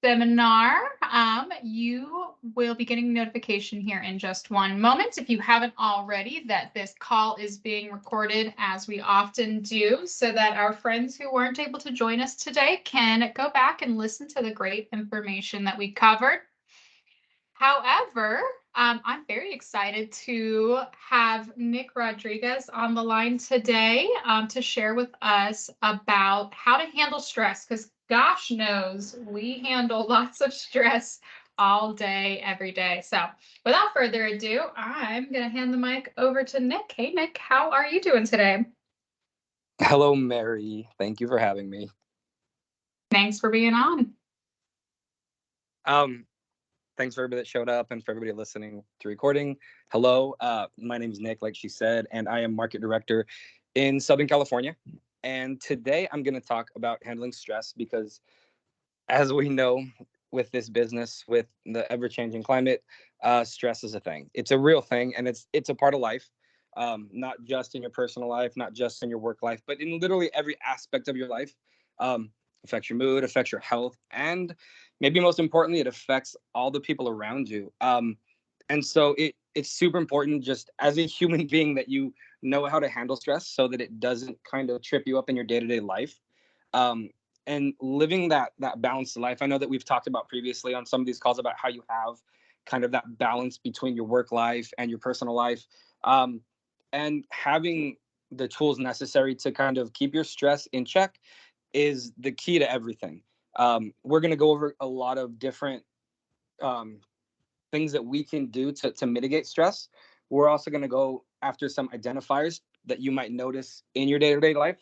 seminar. You will be getting a notification here in just one moment, if you haven't already, that this call is being recorded, as we often do, so that our friends who weren't able to join us today can go back and listen to the great information that we covered. However, I'm very excited to have Nick Rodriguez on the line today to share with us about how to handle stress, because gosh knows we handle lots of stress all day, every day. So without further ado, I'm going to hand the mic over to Nick. Hey, Nick, how are you doing today? Hello, Mary. Thank you for having me. Thanks for being on. Um, Thanks for everybody that showed up and for everybody listening to recording. Hello, my name is Nick, like she said, and I am market director in Southern California. And today I'm going to talk about handling stress because, as we know, with this business, with the ever-changing climate, stress is a thing. It's a real thing, and it's a part of life. Not just in your personal life, not just in your work life, but in literally every aspect of your life. Um, Affects your mood, affects your health, and maybe most importantly, it affects all the people around you. And so it's super important, just as a human being, that you know how to handle stress so that it doesn't kind of trip you up in your day-to-day life. Um, and living that balanced life. I know that we've talked about previously on some of these calls about how you have kind of that balance between your work life and your personal life, um, and having the tools necessary to kind of keep your stress in check is the key to everything. We're going to go over a lot of different um, things that we can do to mitigate stress. We're also going to go after some identifiers that you might notice in your day-to-day life.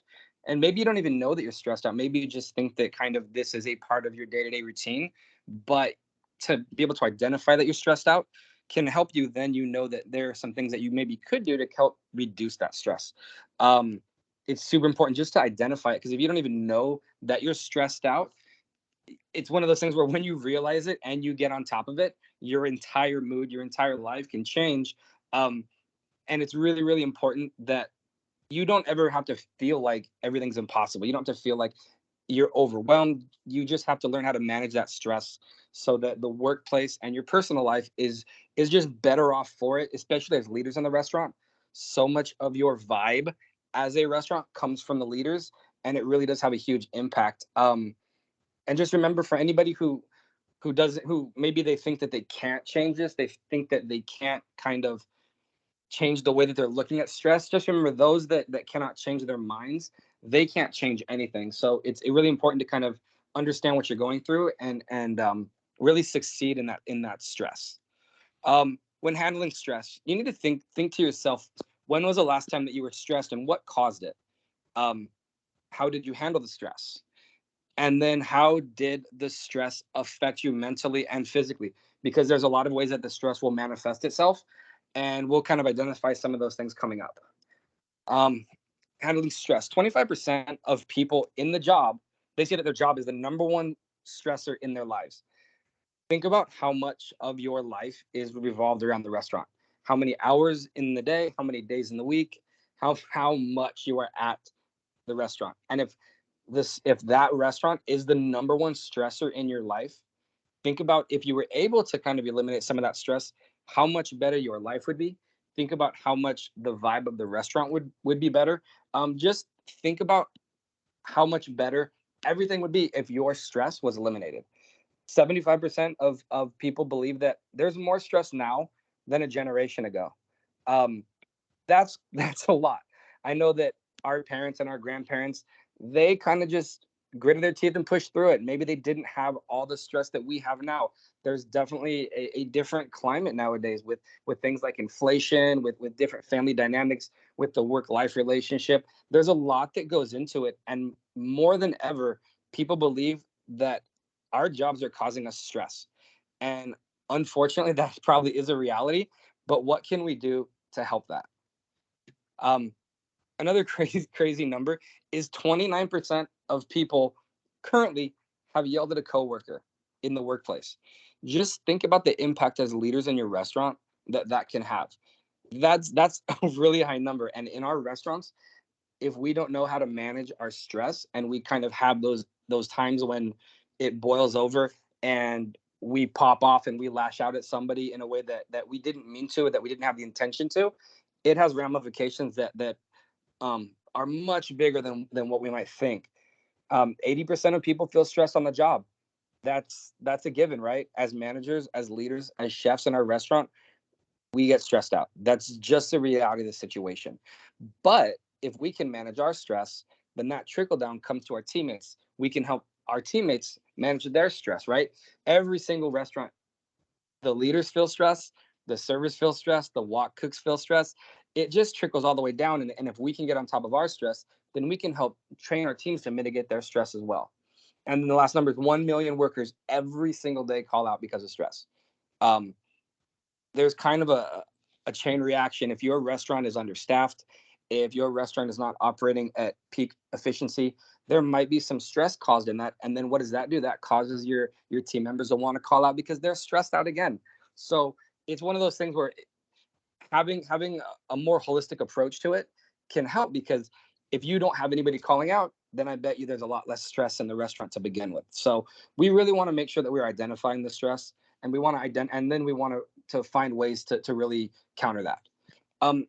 And maybe you don't even know that you're stressed out. Maybe you just think that kind of this is a part of your day-to-day routine. But to be able to identify that you're stressed out can help you. Then you know that there are some things that you maybe could do to help reduce that stress. Um, it's super important just to identify it, because if you don't even know that you're stressed out, it's one of those things where when you realize it and you get on top of it, your entire mood, your entire life can change. Um, and it's really, really important that you don't ever have to feel like everything's impossible. You don't have to feel like you're overwhelmed. You just have to learn how to manage that stress so that the workplace and your personal life is just better off for it, especially as leaders in the restaurant. So much of your vibe as a restaurant comes from the leaders, and it really does have a huge impact. And just remember, for anybody who doesn't, who maybe they think that they can't change this, they think that they can't kind of change the way that they're looking at stress. Just remember, those that cannot change their minds, they can't change anything. So it's really important to kind of understand what you're going through and really succeed in that stress. When handling stress, you need to think to yourself, when was the last time that you were stressed and what caused it? um, how did you handle the stress? And then how did the stress affect you mentally and physically? Because there's a lot of ways that the stress will manifest itself, and we'll kind of identify some of those things coming up. um, Handling stress, 25% of people in the job, they say that their job is the number one stressor in their lives. Think about how much of your life is revolved around the restaurant. How many hours in the day, how many days in the week, how much you are at the restaurant. And if that restaurant is the number one stressor in your life, think about, if you were able to kind of eliminate some of that stress, how much better your life would be. Think about how much the vibe of the restaurant would be better. Just think about how much better everything would be if your stress was eliminated. 75% of people believe that there's more stress now than a generation ago. Um, that's a lot. I know that our parents and our grandparents, they kind of just gritted their teeth and pushed through it. Maybe they didn't have all the stress that we have now. There's definitely a different climate nowadays with things like inflation, with different family dynamics, with the work-life relationship. There's a lot that goes into it, and more than ever, people believe that our jobs are causing us stress. And unfortunately, that probably is a reality. But what can we do to help that? Um, Another crazy number is 29% of people currently have yelled at a coworker in the workplace. Just think about the impact as leaders in your restaurant that can have. That's a really high number. And in our restaurants, if we don't know how to manage our stress and we kind of have those times when it boils over and we pop off and we lash out at somebody in a way that we didn't mean to, or that we didn't have the intention to, it has ramifications that are much bigger than what we might think. 80% of people feel stressed on the job. That's a given, right? As managers, as leaders, as chefs in our restaurant, we get stressed out. That's just the reality of the situation. But if we can manage our stress, then that trickle down comes to our teammates. We can help our teammates manage their stress, right? Every single restaurant, the leaders feel stress, the servers feel stress, the wok cooks feel stress. It just trickles all the way down. And if we can get on top of our stress, then we can help train our teams to mitigate their stress as well. And then the last number is 1 million workers every single day call out because of stress. Um, there's kind of a chain reaction. If your restaurant is understaffed, if your restaurant is not operating at peak efficiency, there might be some stress caused in that. And then what does that do? That causes your team members to want to call out because they're stressed out again. So it's one of those things where having a more holistic approach to it can help, because if you don't have anybody calling out, then I bet you there's a lot less stress in the restaurant to begin with. So we really want to make sure that we're identifying the stress, and we want to and then we want to find ways to really counter that.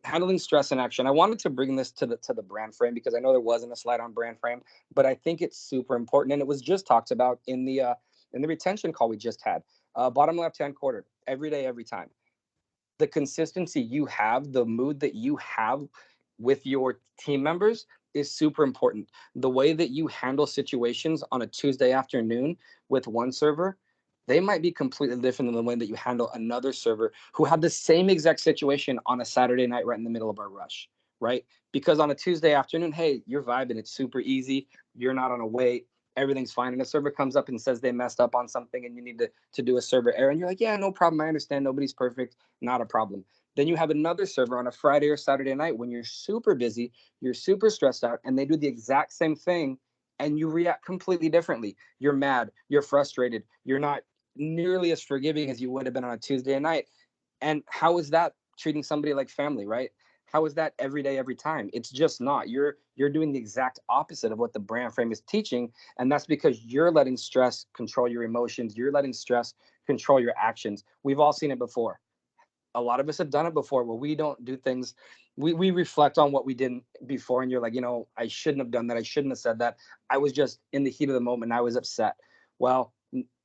Handling stress in action. I wanted to bring this to the brand frame because I know there wasn't a slide on brand frame, but I think it's super important, and it was just talked about in the retention call we just had. Bottom left hand quarter, every day, every time. The consistency you have, the mood that you have with your team members is super important. The way that you handle situations on a Tuesday afternoon with one server, they might be completely different than the way that you handle another server who had the same exact situation on a Saturday night right in the middle of our rush, right? Because on a Tuesday afternoon, hey, you're vibing, it's super easy, you're not on a wait, everything's fine. And a server comes up and says they messed up on something and you need to do a server error. And you're like, yeah, no problem. I understand. Nobody's perfect. Not a problem. Then you have another server on a Friday or Saturday night when you're super busy, you're super stressed out, and they do the exact same thing, and you react completely differently. You're mad, you're frustrated, you're not nearly as forgiving as you would have been on a Tuesday night. And how is that treating somebody like family, right? How is that every day, every time? It's just not. You're doing the exact opposite of what the brand frame is teaching, and that's because you're letting stress control your emotions. You're letting stress control your actions. We've all seen it before. A lot of us have done it before, where we don't do things. We reflect on what we did before, and you're like, I shouldn't have done that. I shouldn't have said that. I was just in the heat of the moment. I was upset. Well,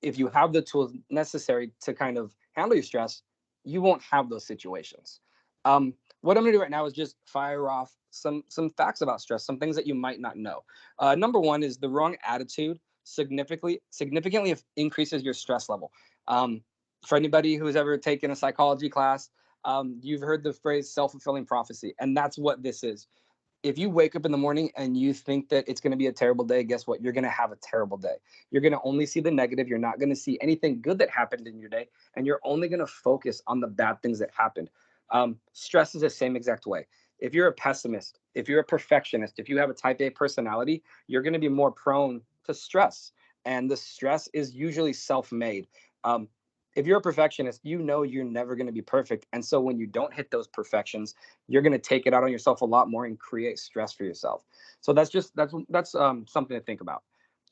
if you have the tools necessary to kind of handle your stress, you won't have those situations. What I'm going to do right now is just fire off some facts about stress, some things that you might not know. Number one is the wrong attitude significantly increases your stress level. For anybody who's ever taken a psychology class, you've heard the phrase self-fulfilling prophecy, and that's what this is. If you wake up in the morning and you think that it's going to be a terrible day, guess what? You're going to have a terrible day. You're going to only see the negative. You're not going to see anything good that happened in your day, and you're only going to focus on the bad things that happened. Stress is the same exact way. If you're a pessimist, if you're a perfectionist, if you have a type A personality, you're going to be more prone to stress, and the stress is usually self-made. If you're a perfectionist, you know you're never going to be perfect, and so when you don't hit those perfections, you're going to take it out on yourself a lot more and create stress for yourself. So that's something to think about.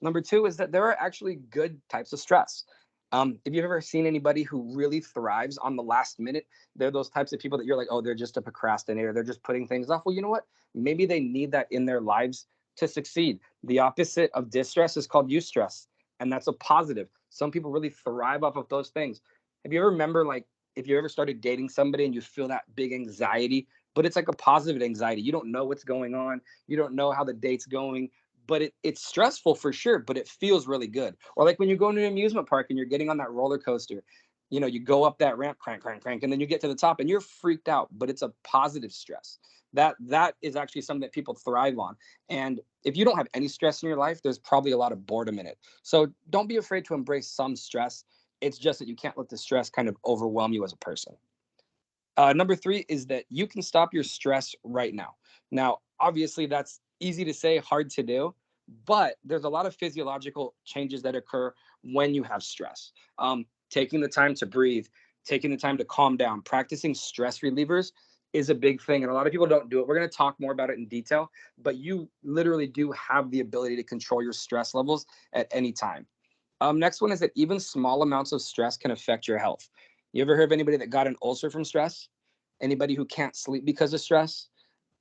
Number two is that there are actually good types of stress. If you've ever seen anybody who really thrives on the last minute, they're those types of people that you're like, oh, they're just a procrastinator. They're just putting things off. Well, you know what? Maybe they need that in their lives to succeed. The opposite of distress is called eustress, and that's a positive. Some people really thrive off of those things. Have you ever remember, like, if you ever started dating somebody and you feel that big anxiety, but it's like a positive anxiety. You don't know what's going on. You don't know how the date's going, but it's stressful for sure, but it feels really good. Or like when you go into an amusement park and you're getting on that roller coaster, you go up that ramp, crank, crank, crank, and then you get to the top and you're freaked out, but it's a positive stress. That is actually something that people thrive on. And if you don't have any stress in your life, there's probably a lot of boredom in it. So don't be afraid to embrace some stress. It's just that you can't let the stress kind of overwhelm you as a person. Number three is that you can stop your stress right now. Now, obviously, that's easy to say, hard to do, but there's a lot of physiological changes that occur when you have stress. Taking the time to breathe, taking the time to calm down, practicing stress relievers is a big thing. And a lot of people don't do it. We're going to talk more about it in detail, but you literally do have the ability to control your stress levels at any time. Next one is that even small amounts of stress can affect your health. You ever heard of anybody that got an ulcer from stress? Anybody who can't sleep because of stress?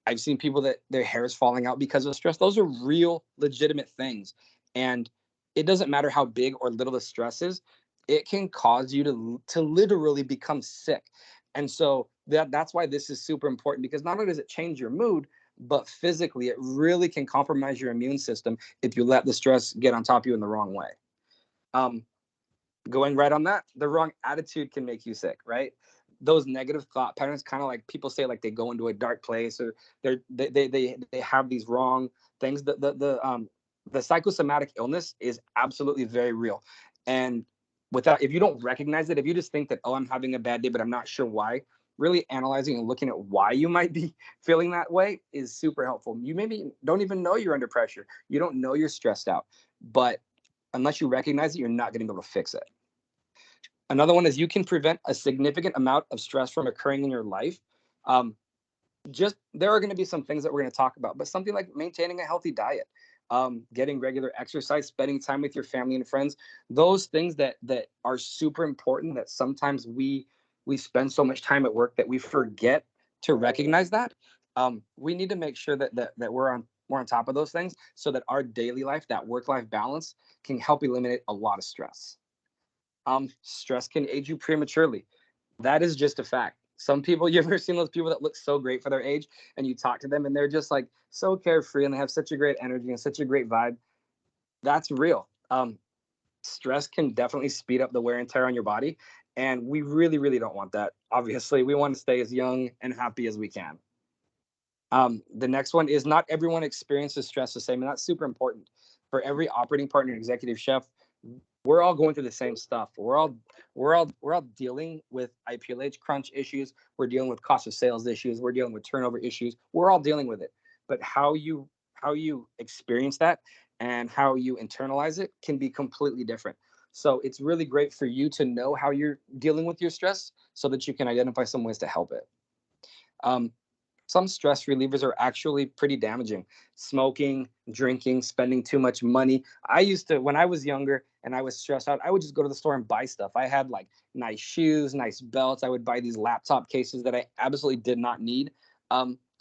I've seen people that their hair is falling out because of stress. Those are real, legitimate things. And it doesn't matter how big or little the stress is, it can cause you to literally become sick. And so that's why this is super important, because not only does it change your mood, but physically, it really can compromise your immune system if you let the stress get on top of you in the wrong way. Um, Going right on that, the wrong attitude can make you sick, right? Those negative thought patterns, kind of like people say, like they go into a dark place, or they have these wrong things. The psychosomatic illness is absolutely very real, and without, if you don't recognize it, if you just think that, oh, I'm having a bad day but I'm not sure why, really analyzing and looking at why you might be feeling that way is super helpful. You maybe don't even know you're under pressure, you don't know you're stressed out, but unless you recognize it, you're not going to be able to fix it. Another one is you can prevent a significant amount of stress from occurring in your life. Um, just there are going to be some things that we're going to talk about, but something like maintaining a healthy diet, getting regular exercise, spending time with your family and friends, those things that are super important, that sometimes we spend so much time at work that we forget to recognize that. We need to make sure that we're on top of those things, so that our daily life, that work life balance, can help eliminate a lot of stress. Stress can age you prematurely. That is just a fact. Some people, you ever seen those people that look so great for their age, and you talk to them and they're just like so carefree and they have such a great energy and such a great vibe? That's real. Stress can definitely speed up the wear and tear on your body. And we really, really don't want that. Obviously, we want to stay as young and happy as we can. The next one is not everyone experiences stress the same, and that's super important. For every operating partner, executive chef, we're all going through the same stuff. We're all dealing with IPLH crunch issues. We're dealing with cost of sales issues. We're dealing with turnover issues. We're all dealing with it. But how you experience that and how you internalize it can be completely different. So it's really great for you to know how you're dealing with your stress, so that you can identify some ways to help it. Um, some stress relievers are actually pretty damaging. Smoking, drinking, spending too much money. I used to, when I was younger and I was stressed out, I would just go to the store and buy stuff. I had like nice shoes, nice belts. I would buy these laptop cases that I absolutely did not need.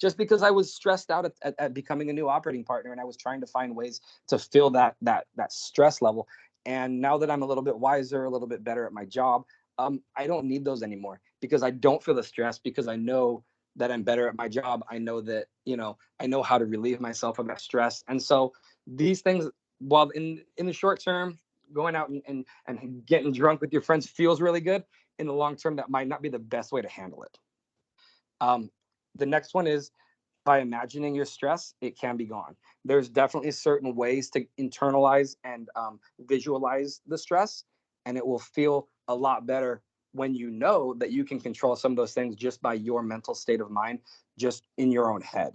Just because I was stressed out at becoming a new operating partner, and I was trying to find ways to fill that stress level. And now that I'm a little bit wiser, a little bit better at my job, I don't need those anymore, because I don't feel the stress, because I know that I'm better at my job. I know that, I know how to relieve myself of that stress. And so these things, while in the short term, going out and getting drunk with your friends feels really good, in the long term, that might not be the best way to handle it. Um, the next one is, by imagining your stress, it can be gone. There's definitely certain ways to internalize and visualize the stress, and it will feel a lot better when you know that you can control some of those things just by your mental state of mind, just in your own head.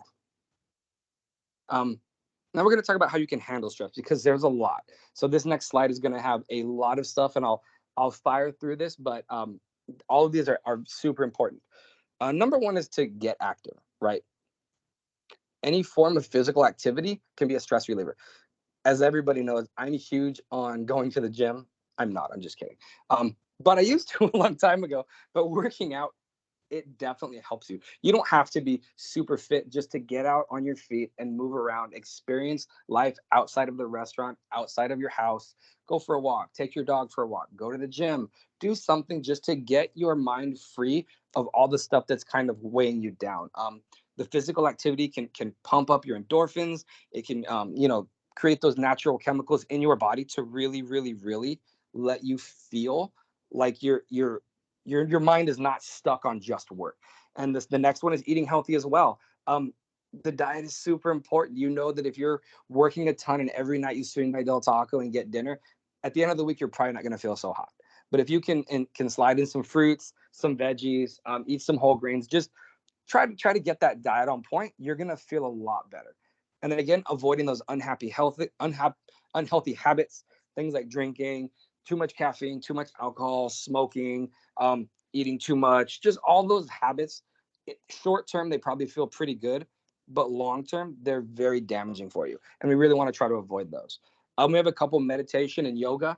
Um, Now we're going to talk about how you can handle stress, because there's a lot. So this next slide is going to have a lot of stuff, and I'll fire through this, but all of these are super important. Number one is to get active, right? Any form of physical activity can be a stress reliever. As everybody knows, I'm huge on going to the gym. I'm not, I'm just kidding. But I used to a long time ago. But working out, it definitely helps you. You don't have to be super fit just to get out on your feet and move around, experience life outside of the restaurant, outside of your house. Go for a walk, take your dog for a walk, go to the gym, do something just to get your mind free of all the stuff that's kind of weighing you down. The physical activity can pump up your endorphins. It can, create those natural chemicals in your body to really, really, really let you feel like your mind is not stuck on just work. And the next one is eating healthy as well. The diet is super important. You know that if you're working a ton and every night you swing by Del Taco and get dinner, at the end of the week you're probably not going to feel so hot. But if you can slide in some fruits, some veggies, eat some whole grains, just try to get that diet on point, you're going to feel a lot better. And then again, avoiding those unhealthy habits, things like drinking, too much caffeine, too much alcohol, smoking, eating too much, just all those habits. Short term, they probably feel pretty good, but long term, they're very damaging for you. And we really want to try to avoid those. We have a couple meditation and yoga.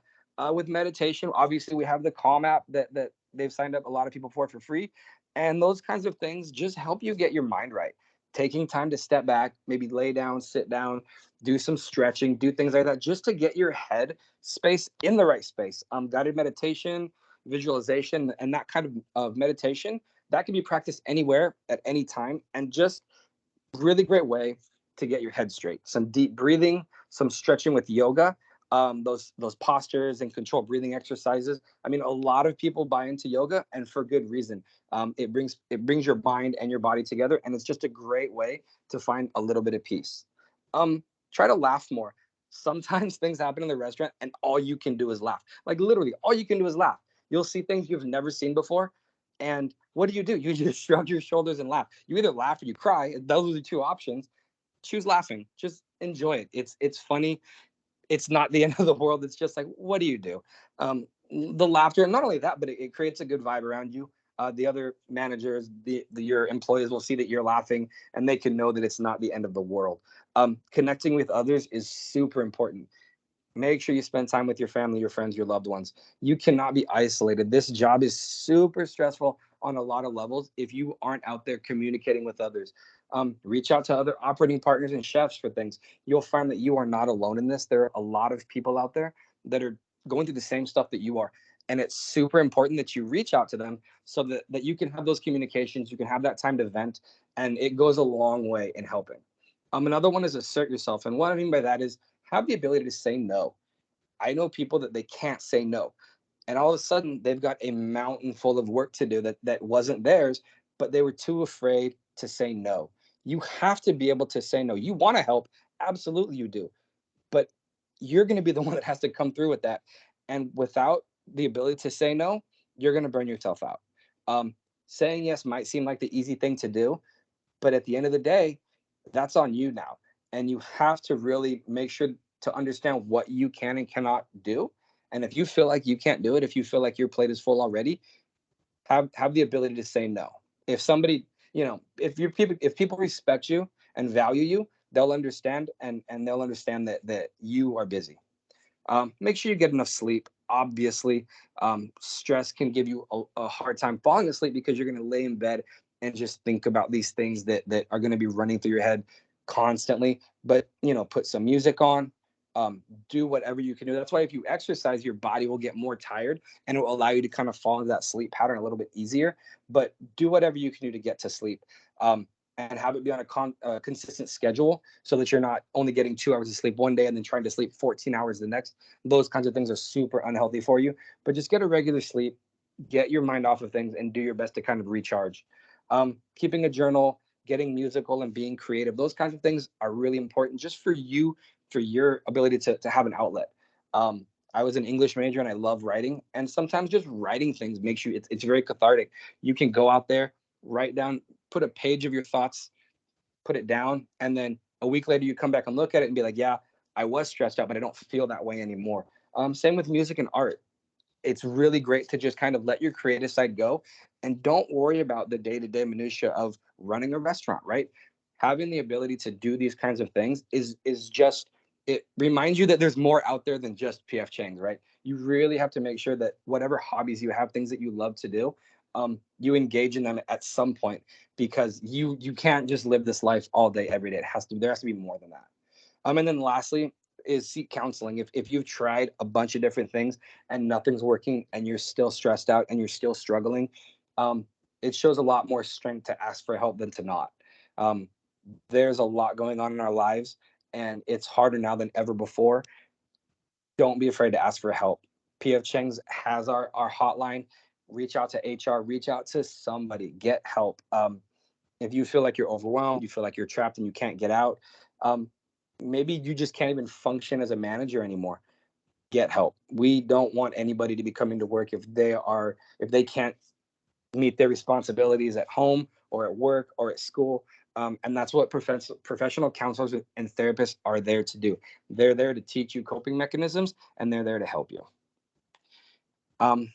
With meditation, obviously, we have the Calm app that they've signed up a lot of people for free, and those kinds of things just help you get your mind right. Taking time to step back, maybe lay down, sit down, do some stretching, do things like that, just to get your head space in the right space. Guided meditation, visualization, and that kind of meditation that can be practiced anywhere at any time, and just really great way to get your head straight. Some deep breathing, some stretching with yoga, those postures and controlled breathing exercises. I mean, a lot of people buy into yoga, and for good reason. It brings your mind and your body together, and it's just a great way to find a little bit of peace. Try to laugh more. Sometimes things happen in the restaurant, and all you can do is laugh. Like literally, all you can do is laugh. You'll see things you've never seen before, and what do? You just shrug your shoulders and laugh. You either laugh or you cry. Those are the two options. Choose laughing. Just enjoy it. It's funny. It's not the end of the world. It's just like, what do you do? The laughter, and not only that, but it creates a good vibe around you. The other managers, your employees will see that you're laughing, and they can know that it's not the end of the world. Connecting with others is super important. Make sure you spend time with your family, your friends, your loved ones. You cannot be isolated. This job is super stressful on a lot of levels if you aren't out there communicating with others. Reach out to other operating partners and chefs for things. You'll find that you are not alone in this. There are a lot of people out there that are going through the same stuff that you are. And it's super important that you reach out to them so that you can have those communications, you can have that time to vent, and it goes a long way in helping. Another one is assert yourself. And what I mean by that is have the ability to say no. I know people that they can't say no. And all of a sudden they've got a mountain full of work to do that wasn't theirs, but they were too afraid to say no. You have to be able to say no. You want to help, absolutely you do. But you're going to be the one that has to come through with that. And without the ability to say no, you're going to burn yourself out. Um, Saying yes might seem like the easy thing to do, but at the end of the day, that's on you now. And you have to really make sure to understand what you can and cannot do. And if you feel like you can't do it, if you feel like your plate is full already, have the ability to say no. If somebody, if people respect you and value you, they'll understand, and they'll understand that you are busy. Make sure you get enough sleep. Obviously, stress can give you a hard time falling asleep because you're going to lay in bed and just think about these things that are going to be running through your head constantly. But put some music on. Do whatever you can do. That's why if you exercise, your body will get more tired, and it will allow you to kind of fall into that sleep pattern a little bit easier. But do whatever you can do to get to sleep. And have it be on a consistent schedule so that you're not only getting 2 hours of sleep one day and then trying to sleep 14 hours the next. Those kinds of things are super unhealthy for you. But just get a regular sleep, get your mind off of things, and do your best to kind of recharge. Keeping a journal, getting musical, and being creative, those kinds of things are really important just for you, for your ability to have an outlet. I was an English major and I love writing. And sometimes just writing things makes you, it's very cathartic. You can go out there, write down, put a page of your thoughts, put it down, and then a week later you come back and look at it and be like, yeah, I was stressed out, but I don't feel that way anymore. Same with music and art. It's really great to just kind of let your creative side go and don't worry about the day-to-day minutia of running a restaurant, right? Having the ability to do these kinds of things is just, it reminds you that there's more out there than just PF Chang's, right? You really have to make sure that whatever hobbies you have, things that you love to do, you engage in them at some point, because you can't just live this life all day every day. There has to be more than that. And then lastly is seek counseling. If you've tried a bunch of different things and nothing's working and you're still stressed out and you're still struggling, it shows a lot more strength to ask for help than to not. Um, there's a lot going on in our lives, and it's harder now than ever before. Don't be afraid to ask for help. PF Chang's has our hotline. Reach out to HR, reach out to somebody, get help. If you feel like you're overwhelmed, you feel like you're trapped and you can't get out, um, maybe you just can't even function as a manager anymore. Get help. We don't want anybody to be coming to work if they can't meet their responsibilities at home or at work or at school. And that's what professional counselors and therapists are there to do. They're there to teach you coping mechanisms, and they're there to help you. Um,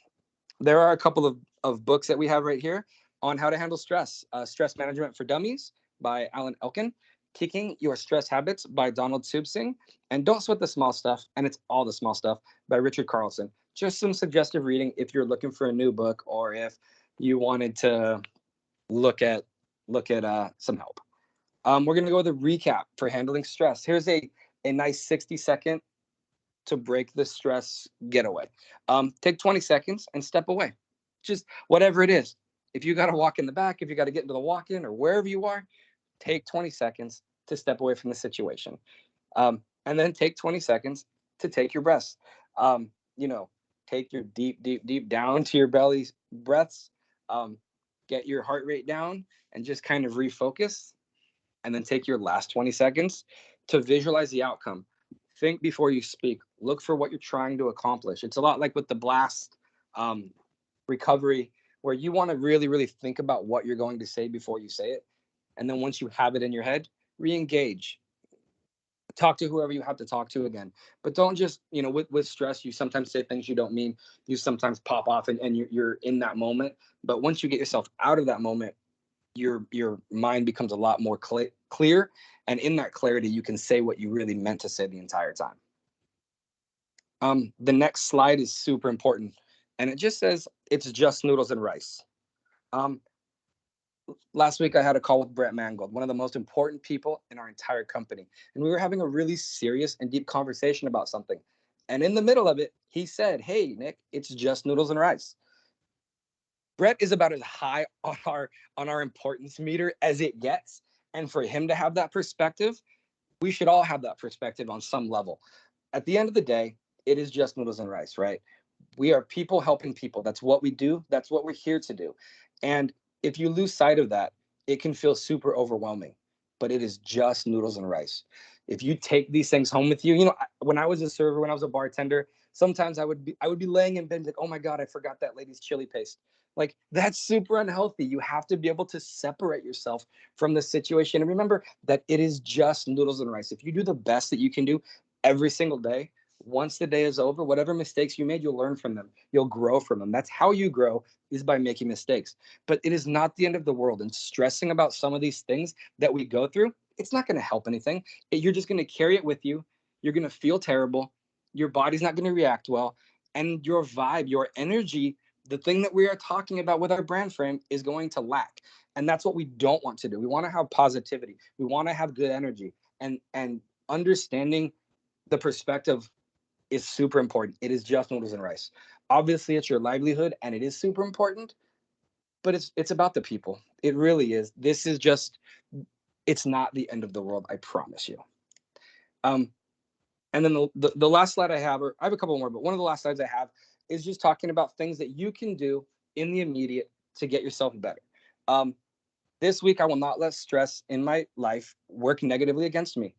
there are a couple of books that we have right here on how to handle stress. Stress Management for Dummies by Alan Elkin. Kicking Your Stress Habits by Donald Subsing, and Don't Sweat the Small Stuff, and It's All the Small Stuff by Richard Carlson. Just some suggestive reading if you're looking for a new book or if you wanted to look at some help. We're gonna go with a recap for handling stress. Here's a nice 60-second to break the stress getaway. Take 20 seconds and step away. Just whatever it is. If you got to walk in the back, if you got to get into the walk in or wherever you are, take 20 seconds to step away from the situation. And then take 20 seconds to take your breaths. You know, take your deep, deep, deep down to your belly breaths. Get your heart rate down and just kind of refocus. And then take your last 20 seconds to visualize the outcome. Think before you speak. Look for what you're trying to accomplish. It's a lot like with the blast recovery, where you want to really, really think about what you're going to say before you say it. And then once you have it in your head, re-engage. Talk to whoever you have to talk to again. But don't just, with stress, you sometimes say things you don't mean. You sometimes pop off and you're in that moment. But once you get yourself out of that moment, your mind becomes a lot more clear. And in that clarity, you can say what you really meant to say the entire time. The next slide is super important. And it just says, it's just noodles and rice. Last week, I had a call with Brett Mangold, one of the most important people in our entire company. And we were having a really serious and deep conversation about something. And in the middle of it, he said, "Hey, Nick, it's just noodles and rice." Brett is about as high on our importance meter as it gets. And for him to have that perspective, we should all have that perspective on some level. At the end of the day, it is just noodles and rice, right? We are people helping people. That's what we do. That's what we're here to do. And if you lose sight of that, it can feel super overwhelming, but it is just noodles and rice. If you take these things home with you, when I was a server, when I was a bartender, sometimes I would be laying in bed like, oh my God, I forgot that lady's chili paste. Like, that's super unhealthy. You have to be able to separate yourself from the situation. And remember that it is just noodles and rice. If you do the best that you can do every single day, once the day is over, whatever mistakes you made, you'll learn from them. You'll grow from them. That's how you grow, is by making mistakes. But it is not the end of the world. And stressing about some of these things that we go through, it's not going to help anything. You're just going to carry it with you. You're going to feel terrible. Your body's not going to react well. And your vibe, your energy, the thing that we are talking about with our brand frame, is going to lack. And that's what we don't want to do. We want to have positivity. We want to have good energy. And understanding the perspective is super important. It is just noodles and rice. Obviously, it's your livelihood and it is super important, but it's about the people. It really is. This is just, it's not the end of the world, I promise you. And then the last slide I have, or I have a couple more, but one of the last slides I have is just talking about things that you can do in the immediate to get yourself better. This week, I will not let stress in my life work negatively against me.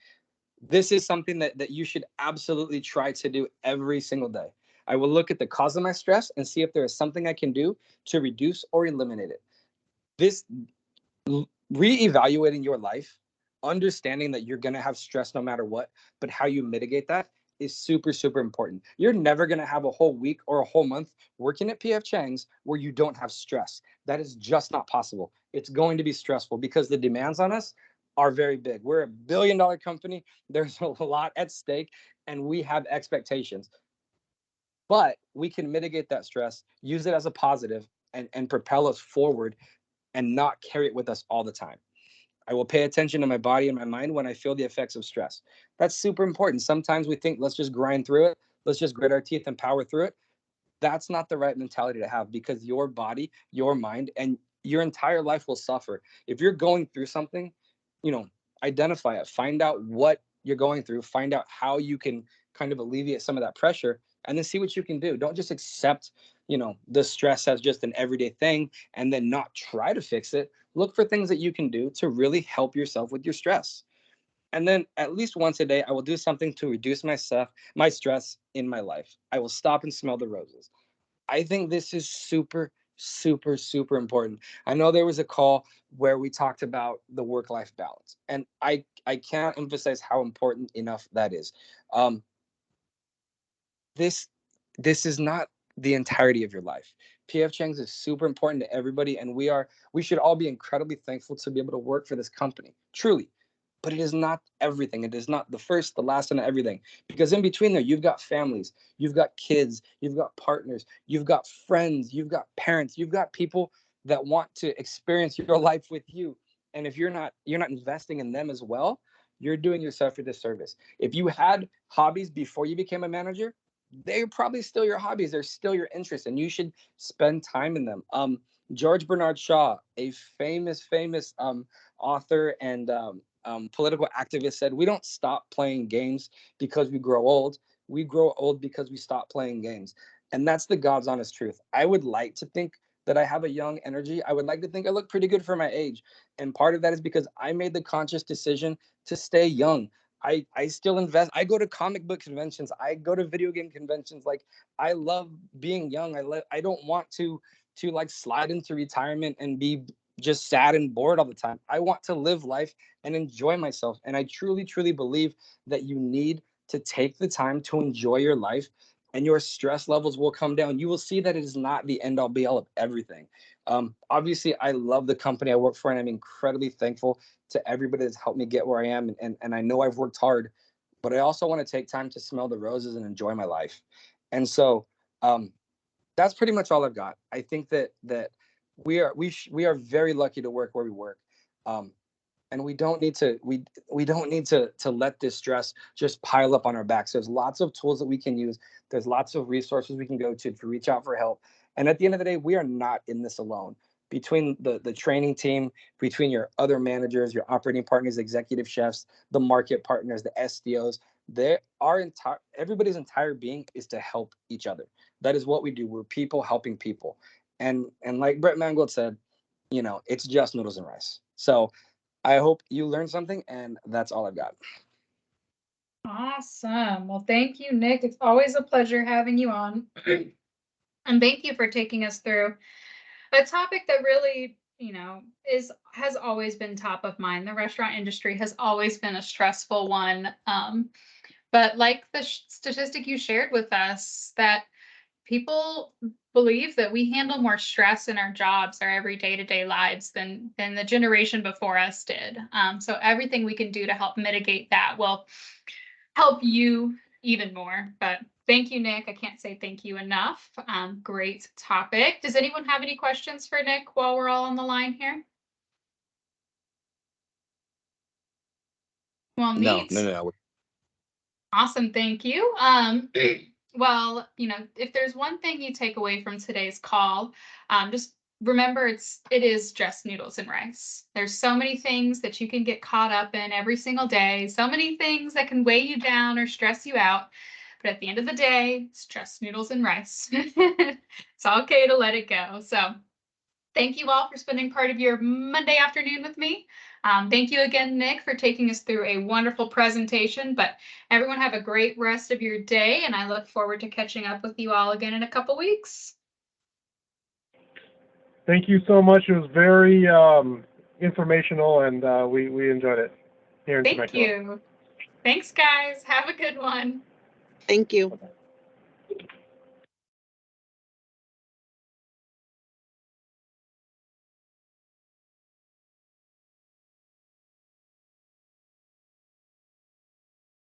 This is something that you should absolutely try to do every single day. I will look at the cause of my stress and see if there is something I can do to reduce or eliminate it. This reevaluating your life, understanding that you're going to have stress no matter what, but how you mitigate that is super, super important. You're never going to have a whole week or a whole month working at PF Chang's where you don't have stress. That is just not possible. It's going to be stressful because the demands on us are very big. We're $1 billion company. There's a lot at stake and we have expectations. But we can mitigate that stress, use it as a positive, and propel us forward and not carry it with us all the time. I will pay attention to my body and my mind when I feel the effects of stress. That's super important. Sometimes we think, let's just grind through it. Let's just grit our teeth and power through it. That's not the right mentality to have, because your body, your mind, and your entire life will suffer. If you're going through something, identify it, find out what you're going through, find out how you can kind of alleviate some of that pressure, and then see what you can do. Don't just accept, the stress as just an everyday thing and then not try to fix it. Look for things that you can do to really help yourself with your stress. And then at least once a day, I will do something to reduce my stress in my life. I will stop and smell the roses. I think this is super, super, super important. I know there was a call where we talked about the work-life balance, and I can't emphasize how important enough that is. This is not the entirety of your life. PF Chang's is super important to everybody, and we should all be incredibly thankful to be able to work for this company. Truly, but it is not everything. It is not the first, the last, and everything. Because in between there, you've got families, you've got kids, you've got partners, you've got friends, you've got parents, you've got people that want to experience your life with you. And if you're not investing in them as well, you're doing yourself a disservice. If you had hobbies before you became a manager, they're probably still your hobbies. They're still your interests, and you should spend time in them. George Bernard Shaw, a famous author and political activist, said, "We don't stop playing games because we grow old. We grow old because we stop playing games." And that's the God's honest truth. I would like to think that I have a young energy. I would like to think I look pretty good for my age. And part of that is because I made the conscious decision to stay young. I still invest. I go to comic book conventions. I go to video game conventions. Like, I love being young. I don't want to like slide into retirement and be just sad and bored all the time. I want to live life and enjoy myself. And I truly, truly believe that you need to take the time to enjoy your life, and your stress levels will come down. You will see that it is not the end all be all of everything. Obviously, I love the company I work for, and I'm incredibly thankful to everybody that's helped me get where I am. And I know I've worked hard, but I also want to take time to smell the roses and enjoy my life. And so that's pretty much all I've got. I think that we are very lucky to work where we work. And we don't need to let this stress just pile up on our backs. There's lots of tools that we can use. There's lots of resources we can go to reach out for help. And at the end of the day, we are not in this alone. Between the training team, between your other managers, your operating partners, executive chefs, the market partners, the SDOs, everybody's entire being is to help each other. That is what we do. We're people helping people. And like Brett Mangold said, it's just noodles and rice. So I hope you learned something, and that's all I've got. Awesome. Well, thank you, Nick. It's always a pleasure having you on. And thank you for taking us through a topic that really, has always been top of mind. The restaurant industry has always been a stressful one. But like the statistic you shared with us, that people believe that we handle more stress in our jobs, our everyday to day lives than the generation before us did. So everything we can do to help mitigate that will help you even more. But thank you, Nick. I can't say thank you enough. Great topic. Does anyone have any questions for Nick while we're all on the line here? Well, No, neat. no. Awesome. Thank you. Well, if there's one thing you take away from today's call, just remember it is just noodles and rice. There's so many things that you can get caught up in every single day, so many things that can weigh you down or stress you out. But at the end of the day, it's just noodles and rice. It's okay to let it go. So thank you all for spending part of your Monday afternoon with me. Thank you again, Nick, for taking us through a wonderful presentation. But everyone have a great rest of your day, and I look forward to catching up with you all again in a couple weeks. Thank you so much. It was very informational, and we enjoyed it here in Temecula. Thank you. Thanks, guys. Have a good one. Thank you. Okay.